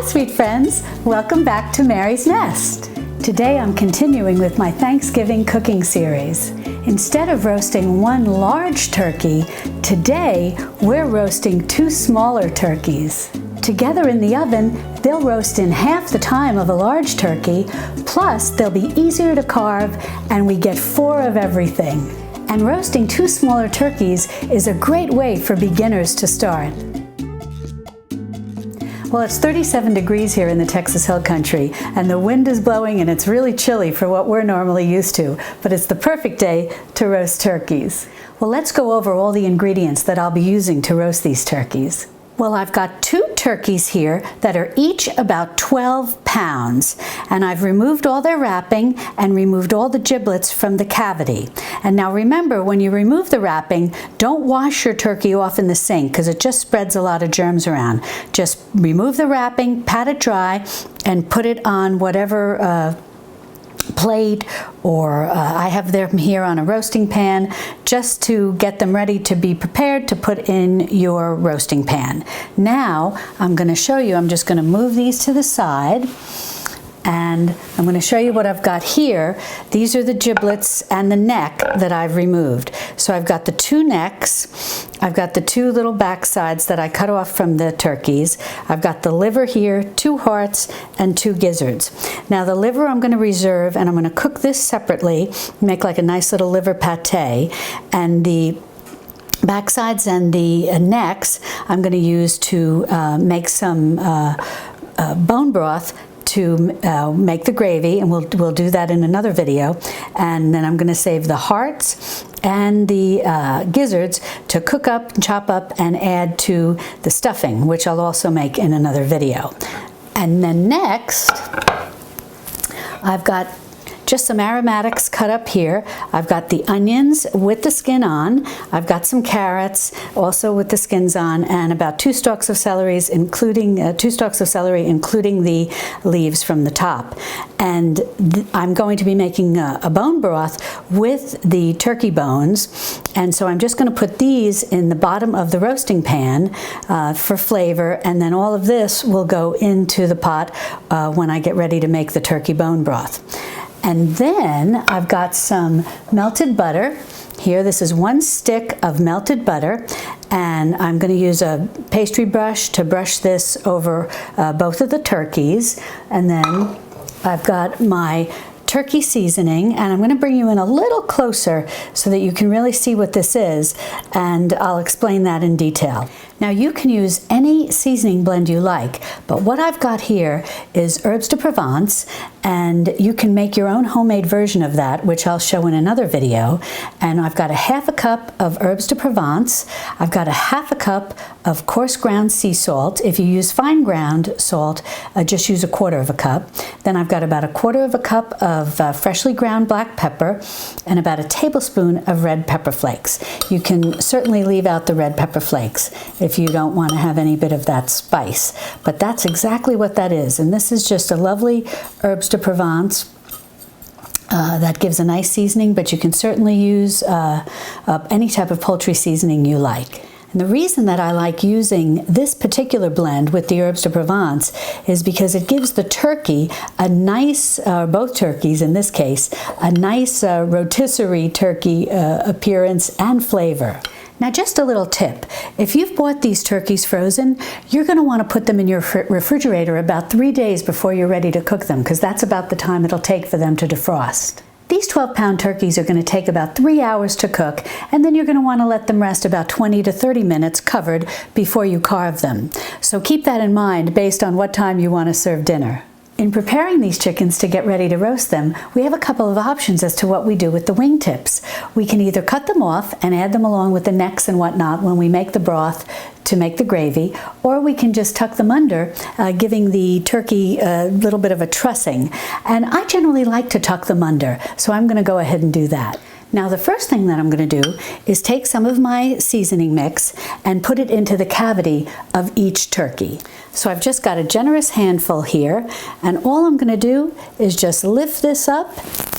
sweet friends. Welcome back to Mary's Nest. Today I'm continuing with my Thanksgiving cooking series. Instead of roasting one large turkey, today we're roasting two smaller turkeys. Together in the oven, they'll roast in half the time of a large turkey, plus they'll be easier to carve, and we get 4 of everything. And roasting two smaller turkeys is a great way for beginners to start. Well, it's 37 degrees here in the Texas Hill Country, and the wind is blowing and it's really chilly for what we're normally used to, but it's the perfect day to roast turkeys. Well, let's go over all the ingredients that I'll be using to roast these turkeys. Well, I've got 2 turkeys here that are each about 12 pounds, and I've removed all their wrapping and removed all the giblets from the cavity. And now remember, when you remove the wrapping, don't wash your turkey off in the sink because it just spreads a lot of germs around. Just remove the wrapping, pat it dry, and put it on whatever plate, or I have them here on a roasting pan just to get them ready to be prepared to put in your roasting pan. Now I'm going to show you, I'm just going to move these to the side, and I'm going to show you what I've got here. These are the giblets and the neck that I've removed. So I've got the 2 necks, I've got the 2 little back sides that I cut off from the turkeys, I've got the liver here, 2 hearts, and 2 gizzards. Now the liver I'm going to reserve, and I'm going to cook this separately, make like a nice little liver pate, and the back sides and the necks I'm going to use to make some bone broth to make the gravy, and we'll do that in another video. And then I'm going to save the hearts and the gizzards to cook up, chop up, and add to the stuffing, which I'll also make in another video. And then next, I've got just some aromatics cut up here. I've got the onions with the skin on. I've got some carrots also with the skins on, and about 2 stalks of celery, including the leaves from the top. And I'm going to be making a bone broth with the turkey bones, and so I'm just going to put these in the bottom of the roasting pan for flavor, and then all of this will go into the pot when I get ready to make the turkey bone broth. And then I've got some melted butter here. This is 1 stick of melted butter, and I'm going to use a pastry brush to brush this over both of the turkeys. And then I've got my turkey seasoning, and I'm going to bring you in a little closer so that you can really see what this is, and I'll explain that in detail. Now you can use any seasoning blend you like, but what I've got here is herbes de Provence, and you can make your own homemade version of that, which I'll show in another video. And I've got a 1/2 cup of herbes de Provence. I've got a 1/2 cup of coarse ground sea salt. If you use fine ground salt, just use a 1/4 cup. Then I've got about a 1/4 cup of freshly ground black pepper and about a tablespoon of red pepper flakes. You can certainly leave out the red pepper flakes if you don't want to have any bit of that spice, but that's exactly what that is. And this is just a lovely herbes de Provence that gives a nice seasoning, but you can certainly use any type of poultry seasoning you like. And the reason that I like using this particular blend with the herbes de Provence is because it gives the turkey a nice, both turkeys in this case, a nice rotisserie turkey appearance and flavor. Now just a little tip, if you've bought these turkeys frozen, you're going to want to put them in your refrigerator about 3 days before you're ready to cook them, because that's about the time it'll take for them to defrost. These 12-pound turkeys are going to take about 3 hours to cook, and then you're going to want to let them rest about 20 to 30 minutes covered before you carve them. So keep that in mind based on what time you want to serve dinner. In preparing these chickens to get ready to roast them, we have a couple of options as to what we do with the wingtips. We can either cut them off and add them along with the necks and whatnot when we make the broth to make the gravy, or we can just tuck them under, giving the turkey a little bit of a trussing. And I generally like to tuck them under, so I'm going to go ahead and do that. Now the first thing that I'm going to do is take some of my seasoning mix and put it into the cavity of each turkey. So I've just got a generous handful here, and all I'm going to do is just lift this up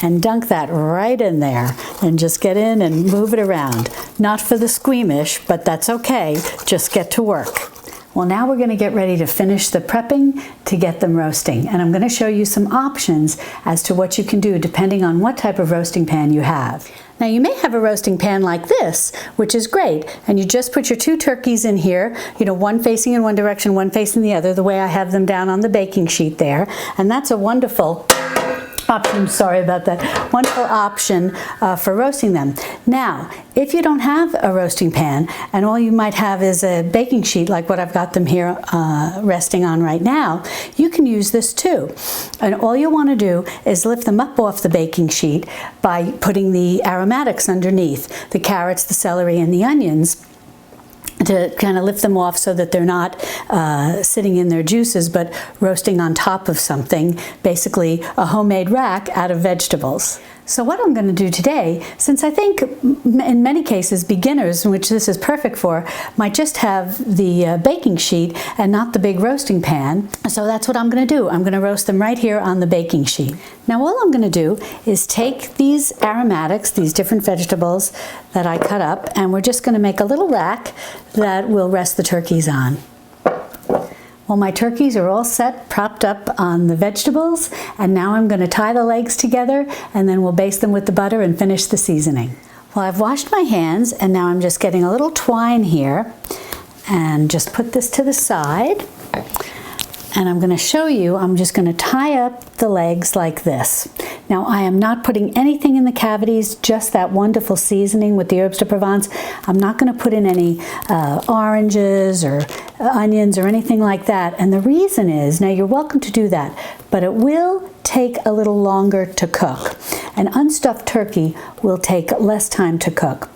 and dunk that right in there and just get in and move it around. Not for the squeamish, but that's okay. Just get to work. Well, now we're going to get ready to finish the prepping to get them roasting. And I'm going to show you some options as to what you can do depending on what type of roasting pan you have. Now you may have a roasting pan like this, which is great, and you just put your 2 turkeys in here, one facing in one direction, one facing the other, the way I have them down on the baking sheet there, and that's a wonderful option, sorry about that, wonderful option for roasting them. Now, if you don't have a roasting pan and all you might have is a baking sheet like what I've got them here resting on right now, you can use this too. And all you want to do is lift them up off the baking sheet by putting the aromatics underneath, the carrots, the celery, and the onions, to kind of lift them off so that they're not sitting in their juices but roasting on top of something, basically a homemade rack out of vegetables. So what I'm going to do today, since I think in many cases beginners, which this is perfect for, might just have the baking sheet and not the big roasting pan. So that's what I'm going to do. I'm going to roast them right here on the baking sheet. Now all I'm going to do is take these aromatics, these different vegetables that I cut up, and we're just going to make a little rack that we'll rest the turkeys on. Well, my turkeys are all set, propped up on the vegetables, and now I'm going to tie the legs together, and then we'll baste them with the butter and finish the seasoning. Well, I've washed my hands, and now I'm just getting a little twine here, and just put this to the side. And I'm going to show you, I'm just going to tie up the legs like this. Now I am not putting anything in the cavities, just that wonderful seasoning with the herbes de Provence. I'm not going to put in any oranges or onions or anything like that. And the reason is, now you're welcome to do that, but it will take a little longer to cook. An unstuffed turkey will take less time to cook.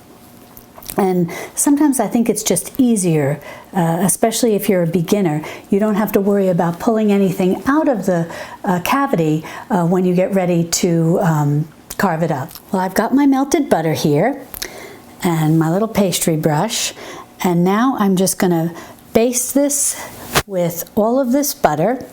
And sometimes I think it's just easier, especially if you're a beginner. You don't have to worry about pulling anything out of the cavity when you get ready to carve it up. Well, I've got my melted butter here and my little pastry brush. And now I'm just going to baste this with all of this butter.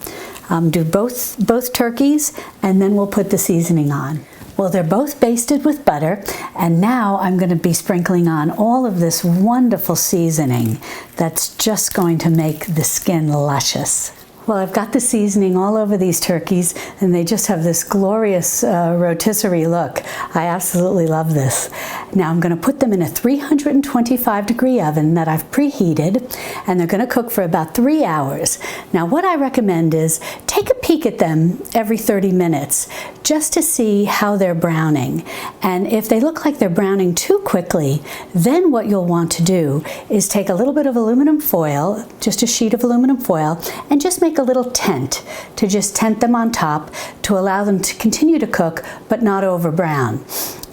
Do both turkeys, and then we'll put the seasoning on. Well, they're both basted with butter, and now I'm going to be sprinkling on all of this wonderful seasoning that's just going to make the skin luscious. Well, I've got the seasoning all over these turkeys, and they just have this glorious rotisserie look. I absolutely love this. Now I'm going to put them in a 325-degree oven that I've preheated, and they're going to cook for about 3 hours. Now what I recommend is take a peek at them every 30 minutes just to see how they're browning. And if they look like they're browning too quickly, then what you'll want to do is take a little bit of aluminum foil, just a sheet of aluminum foil, and just make a little tent to just tent them on top to allow them to continue to cook but not over brown.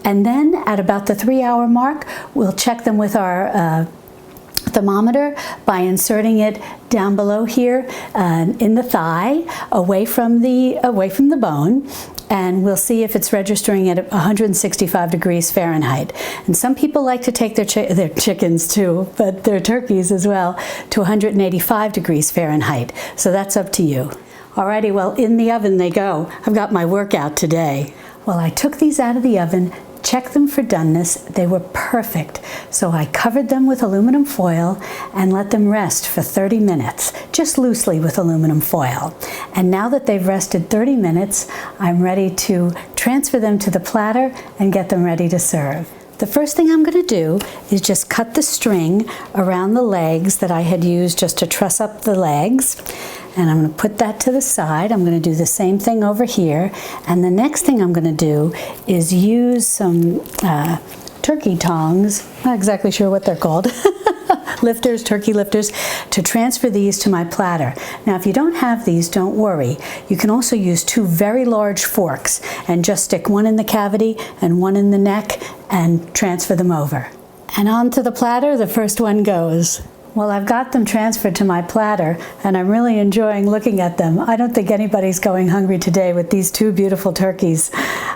And then at about the 3-hour mark, we'll check them with our thermometer by inserting it down below here in the thigh, away from the bone, and we'll see if it's registering at 165 degrees Fahrenheit. And some people like to take their chickens too, but their turkeys as well, to 185 degrees Fahrenheit. So that's up to you. Alrighty, well, in the oven they go. I've got my workout today. Well, I took these out of the oven, checked them for doneness. They were perfect. So I covered them with aluminum foil and let them rest for 30 minutes, just loosely with aluminum foil. And now that they've rested 30 minutes, I'm ready to transfer them to the platter and get them ready to serve. The first thing I'm going to do is just cut the string around the legs that I had used just to truss up the legs. And I'm going to put that to the side. I'm going to do the same thing over here. And the next thing I'm going to do is use some turkey tongs, not exactly sure what they're called, lifters, turkey lifters, to transfer these to my platter. Now, if you don't have these, don't worry. You can also use 2 very large forks and just stick one in the cavity and one in the neck and transfer them over. And onto the platter, the first one goes. Well, I've got them transferred to my platter, and I'm really enjoying looking at them. I don't think anybody's going hungry today with these 2 beautiful turkeys.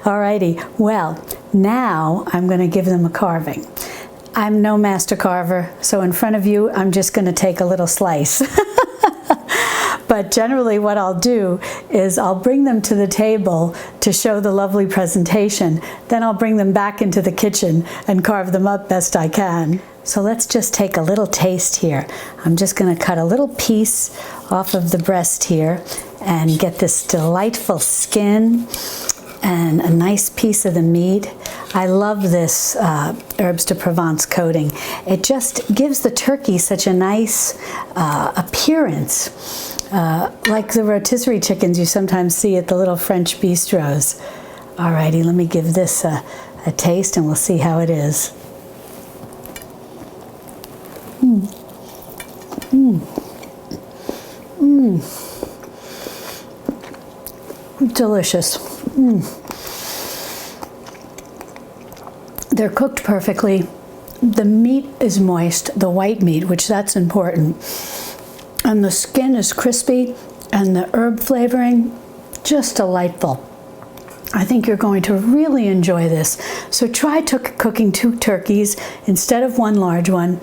Alrighty, well, now I'm going to give them a carving. I'm no master carver, so in front of you, I'm just going to take a little slice. But generally what I'll do is I'll bring them to the table to show the lovely presentation. Then I'll bring them back into the kitchen and carve them up best I can. So let's just take a little taste here. I'm just going to cut a little piece off of the breast here and get this delightful skin and a nice piece of the meat. I love this herbes de Provence coating. It just gives the turkey such a nice appearance, like the rotisserie chickens you sometimes see at the little French bistros. Alrighty, let me give this a taste and we'll see how it is. Delicious. They're cooked perfectly. The meat is moist, the white meat, which that's important. And the skin is crispy and the herb flavoring, just delightful. I think you're going to really enjoy this. So try cooking 2 turkeys instead of 1 large one.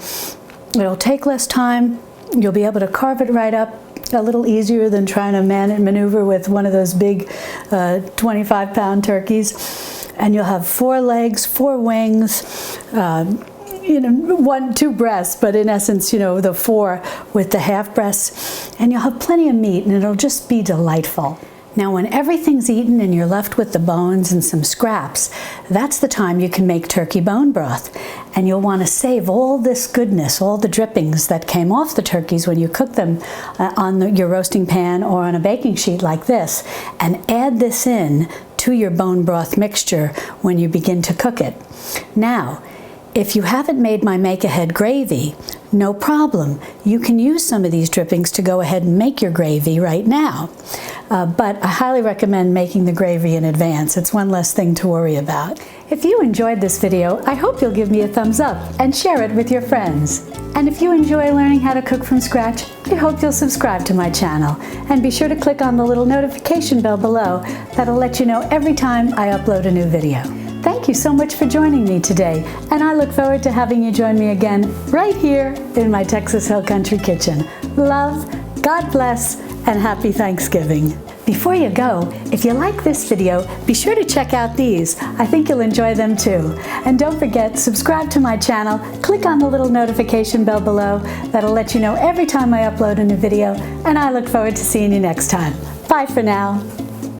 It'll take less time. You'll be able to carve it right up a little easier than trying to maneuver with one of those big 25-pound turkeys. And you'll have 4 legs, 4 wings, you know, 2 breasts, but in essence, you know, the 4 with the half breasts. And you'll have plenty of meat and it'll just be delightful. Now, when everything's eaten and you're left with the bones and some scraps, that's the time you can make turkey bone broth. And you'll want to save all this goodness, all the drippings that came off the turkeys when you cook them on your roasting pan or on a baking sheet like this, and add this in to your bone broth mixture when you begin to cook it. Now, if you haven't made my make-ahead gravy, no problem. You can use some of these drippings to go ahead and make your gravy right now. But I highly recommend making the gravy in advance. It's one less thing to worry about. If you enjoyed this video, I hope you'll give me a thumbs up and share it with your friends. And if you enjoy learning how to cook from scratch, I hope you'll subscribe to my channel. And be sure to click on the little notification bell below. That'll let you know every time I upload a new video. Thank you so much for joining me today, and I look forward to having you join me again right here in my Texas Hill Country kitchen. Love, God bless, and happy Thanksgiving. Before you go, if you like this video, be sure to check out these. I think you'll enjoy them too. And don't forget, subscribe to my channel, click on the little notification bell below. That'll let you know every time I upload a new video, and I look forward to seeing you next time. Bye for now.